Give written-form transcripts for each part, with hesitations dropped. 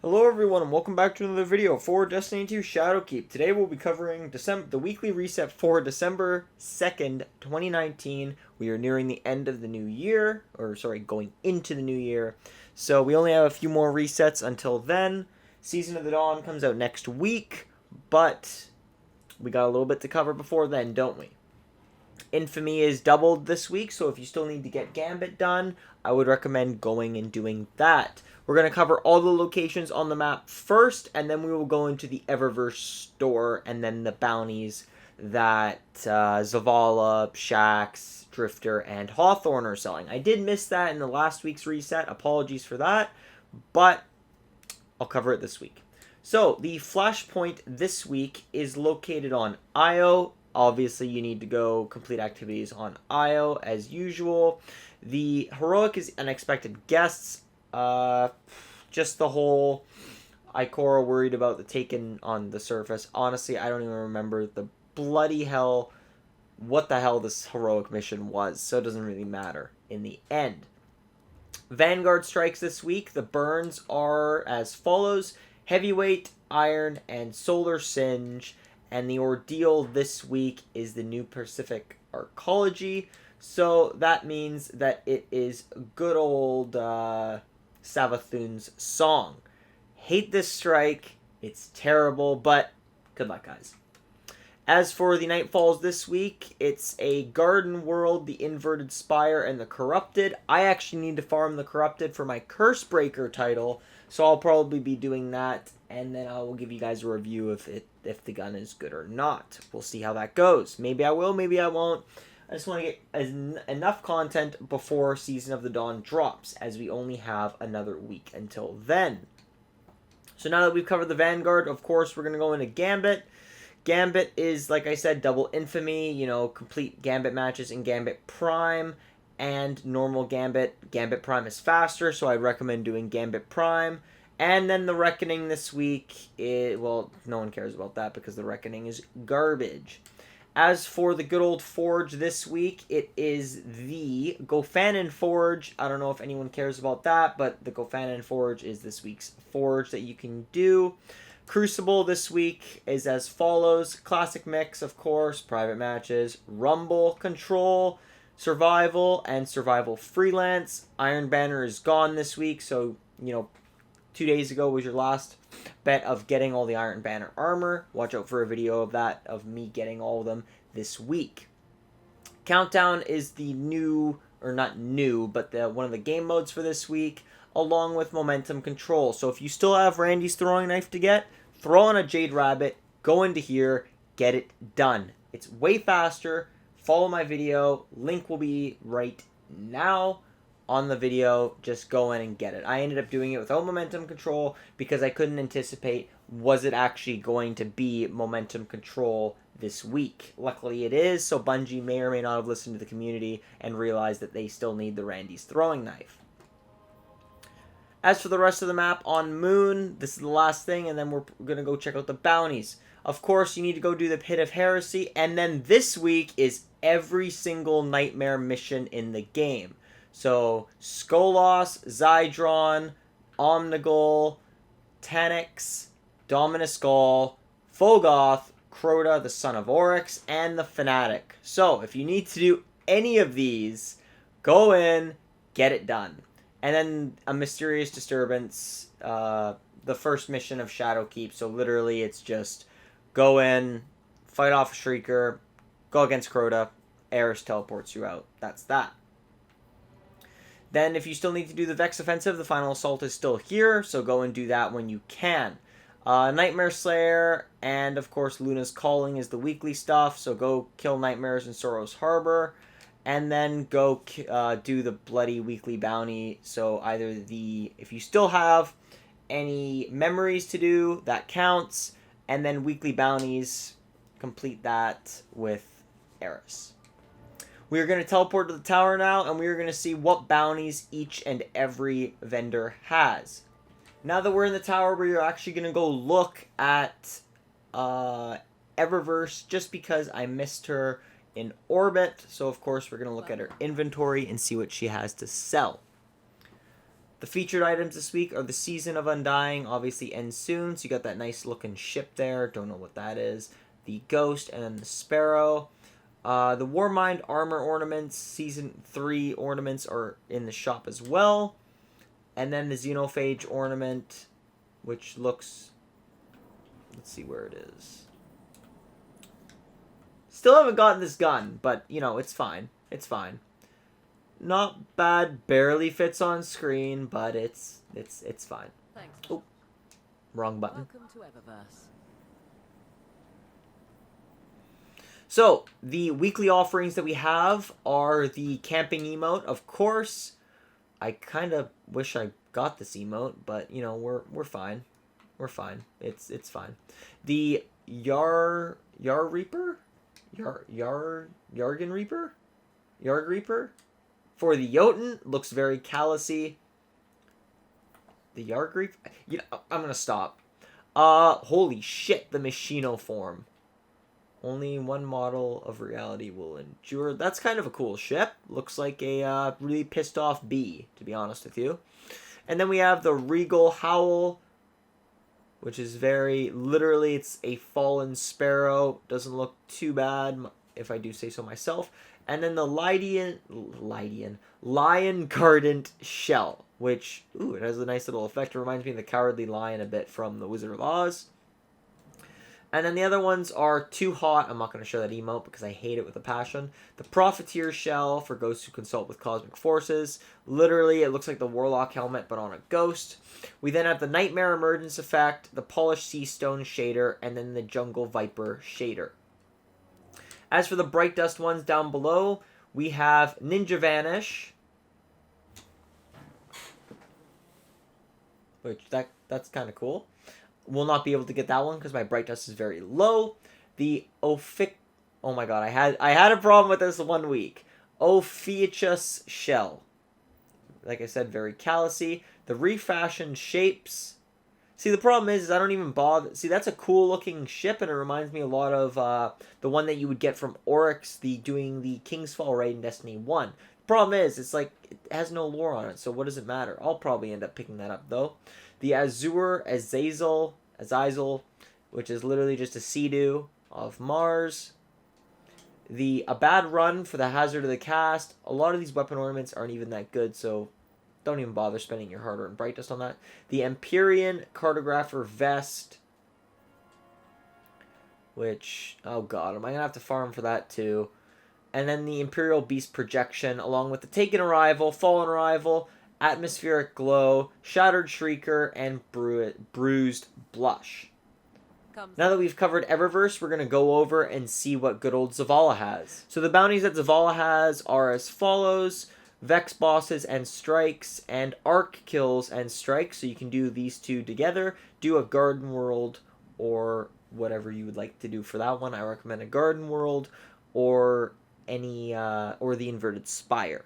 Hello everyone and welcome back to another video for Destiny 2 Shadowkeep. Today we'll be covering the weekly reset for December 2nd, 2019. We are nearing the end of the new year, going into the new year. So we only have a few more resets until then. Season of the Dawn comes out next week, but we got a little bit to cover before then, don't we? Infamy is doubled this week, so if you still need to get Gambit done, I would recommend going and doing that. We're going to cover all the locations on the map first, and then we will go into the Eververse store, and then the bounties that Zavala, Shax, Drifter, and Hawthorne are selling. I did miss that in the last week's reset. Apologies for that, but I'll cover it this week. So, the flashpoint this week is located on Io. Obviously, you need to go complete activities on Io as usual. The heroic is unexpected guests. Just the whole Ikora worried about the Taken on the surface. Honestly, I don't even remember the bloody hell what the hell this heroic mission was, so it doesn't really matter in the end. Vanguard strikes this week. The burns are as follows: Heavyweight, Iron, and Solar Singe. And the ordeal this week is the New Pacific Arcology. So that means that it is good old Savathun's song. Hate this strike. It's terrible, but good luck, guys. As for the Nightfalls this week, it's a Garden World, the Inverted Spire, and the Corrupted. I actually need to farm the Corrupted for my Cursebreaker title, so I'll probably be doing that, and then I will give you guys a review if the gun is good or not. We'll see how that goes. Maybe I will, maybe I won't. I just want to get enough content before Season of the Dawn drops, as we only have another week until then. So now that we've covered the Vanguard, of course, we're going to go into Gambit. Gambit is, like I said, double infamy, complete Gambit matches in Gambit Prime and normal Gambit. Gambit Prime is faster, so I'd recommend doing Gambit Prime. And then the Reckoning this week, well, no one cares about that because the Reckoning is garbage. As for the good old Forge this week, it is the Gofanin Forge. I don't know if anyone cares about that, but the Gofanin Forge is this week's Forge that you can do. Crucible this week is as follows: Classic Mix, of course, private matches, Rumble, Control, Survival, and Survival Freelance. Iron Banner is gone this week, so, 2 days ago was your last bet of getting all the Iron Banner armor. Watch out for a video of that, of me getting all of them this week. Countdown is the new, or not new, but one of the game modes for this week, along with Momentum Control. So if you still have Randy's throwing knife to get, throw on a Jade Rabbit, go into here, get it done. It's way faster. Follow my video. Link will be right now on the video. Just go in and get it. I ended up doing it without Momentum Control because I couldn't anticipate, was it actually going to be Momentum Control this week. Luckily it is, so Bungie may or may not have listened to the community and realized that they still need the Randy's throwing knife. As for the rest of the map on Moon, this is the last thing, and then we're going to go check out the bounties. Of course, you need to go do the Pit of Heresy, and then this week is every single Nightmare mission in the game. So, Skolos, Zydron, Omnigul, Tanix, Dominus Gaul, Fogoth, Crota, the Son of Oryx, and the Fanatic. So, if you need to do any of these, go in, get it done. And then a Mysterious Disturbance, the first mission of Shadowkeep. So literally it's just go in, fight off a Shrieker, go against Crota, Eris teleports you out. That's that. Then if you still need to do the Vex Offensive, the Final Assault is still here, so go and do that when you can. Nightmare Slayer, and of course Luna's Calling is the weekly stuff, so go kill Nightmares in Sorrow's Harbor. And then go do the bloody weekly bounty. So either if you still have any memories to do, that counts. And then weekly bounties, complete that with Eris. We are going to teleport to the tower now, and we are going to see what bounties each and every vendor has. Now that we're in the tower, we're actually going to go look at Eververse, just because I missed her in orbit. So of course we're going to look at her inventory and see what she has to sell. The featured items this week are the Season of Undying, obviously ends soon, so you got that nice looking ship there. Don't know what that is. The Ghost and then the Sparrow. The Warmind armor ornaments, Season 3 ornaments are in the shop as well. And then the Xenophage ornament, which looks... Let's see where it is. Still haven't gotten this gun, but, you know, it's fine. It's fine. Not bad, barely fits on screen, but it's fine. Thanks. Oh, wrong button. Welcome to Eververse. So, the weekly offerings that we have are the camping emote, of course. I kind of wish I got this emote, but, you know, we're fine. We're fine. It's fine. The Yarg Reaper? Yarg Reaper? For the Jotun, looks very callousy. The Yarg Reaper? You know, I'm gonna stop. Holy shit, the Machino form. Only one model of reality will endure. That's kind of a cool ship. Looks like a really pissed off bee, to be honest with you. And then we have the Regal Howl, which is very, literally, it's a fallen sparrow. Doesn't look too bad, if I do say so myself. And then the Lion Cardant Shell, which, ooh, it has a nice little effect. It reminds me of the Cowardly Lion a bit from the Wizard of Oz. And then the other ones are Too Hot. I'm not going to show that emote because I hate it with a passion. The Profiteer Shell for ghosts who consult with cosmic forces. Literally, it looks like the Warlock helmet, but on a ghost. We then have the Nightmare Emergence effect, the Polished Sea Stone shader, and then the Jungle Viper shader. As for the Bright Dust ones down below, we have Ninja Vanish, which that's kind of cool. Will not be able to get that one because my Bright Dust is very low. The Ophic... Oh my god, I had a problem with this 1 week. Ophiuchus Shell. Like I said, very callousy. The Refashioned Shapes. See, the problem is I don't even bother... See, that's a cool looking ship, and it reminds me a lot of the one that you would get from Oryx, doing the King's Fall raid in Destiny 1. The problem is, it's like, it has no lore on it, so what does it matter? I'll probably end up picking that up, though. The Azure Azazel, which is literally just a Sea-Doo of Mars. A Bad Run for the Hazard of the Cast. A lot of these weapon ornaments aren't even that good, so don't even bother spending your hard-earned Bright Dust on that. The Empyrean Cartographer Vest, which, oh god, am I going to have to farm for that too? And then the Imperial Beast Projection, along with the Taken Arrival, Fallen Arrival, Atmospheric Glow, Shattered Shrieker, and Bruised Blush. Now that we've covered Eververse, we're going to go over and see what good old Zavala has. So the bounties that Zavala has are as follows: Vex Bosses and Strikes, and Arc Kills and Strikes. So you can do these two together. Do a Garden World, or whatever you would like to do for that one. I recommend a Garden World, or or the Inverted Spire.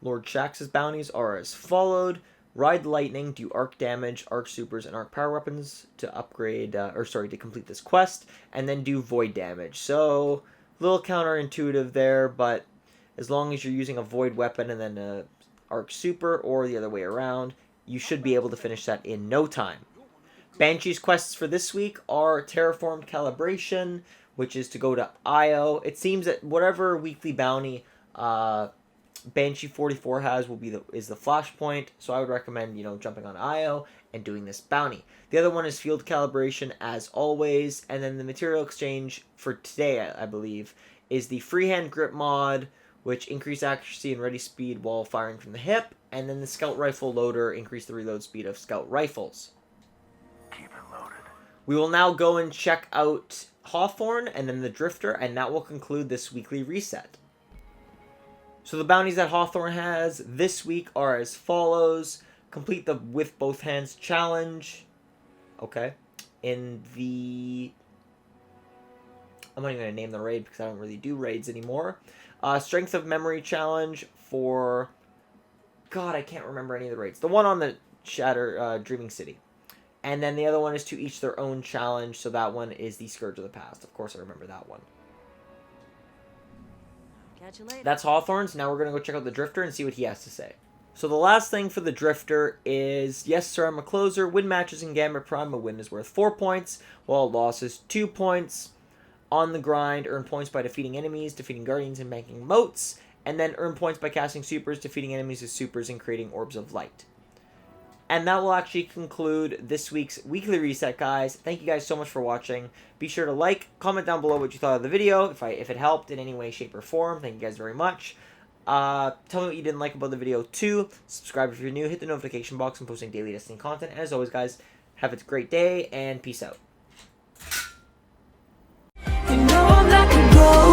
Lord Shax's bounties are as followed: Ride Lightning, do arc damage, arc supers, and arc power weapons to upgrade, to complete this quest, and then do void damage. So, a little counterintuitive there, but as long as you're using a void weapon and then a arc super, or the other way around, you should be able to finish that in no time. Banshee's quests for this week are Terraformed Calibration, which is to go to Io. It seems that whatever weekly bounty Banshee 44 has is the flashpoint, so I would recommend, jumping on Io and doing this bounty. The other one is Field Calibration, as always, and then the material exchange for today, I believe, is the Freehand Grip mod, which increase accuracy and ready speed while firing from the hip, and then the Scout Rifle Loader, increase the reload speed of Scout Rifles. Keep it loaded. We will now go and check out Hawthorne and then the Drifter, and that will conclude this weekly reset. So the bounties that Hawthorne has this week are as follows: complete the With Both Hands challenge. Okay. I'm not even going to name the raid because I don't really do raids anymore. Strength of Memory challenge for... God, I can't remember any of the raids. The one on the Dreaming City. And then the other one is to each their own challenge. So that one is the Scourge of the Past. Of course I remember that one. Catch you later. That's Hawthorne's. Now we're going to go check out the Drifter and see what he has to say. So the last thing for the Drifter is, yes sir, I'm a closer. Win matches in Gambit Prime. A win is worth 4 points, while a loss is 2 points. On the grind, earn points by defeating enemies, defeating guardians, and banking moats. And then earn points by casting supers, defeating enemies with supers, and creating orbs of light. And that will actually conclude this week's weekly reset, guys. Thank you guys so much for watching. Be sure to like, comment down below what you thought of the video, if it helped in any way, shape, or form. Thank you guys very much. Tell me what you didn't like about the video too. Subscribe if you're new. Hit the notification box. I'm posting daily Destiny content. And as always, guys, have a great day and peace out. You know I'm like a ghost.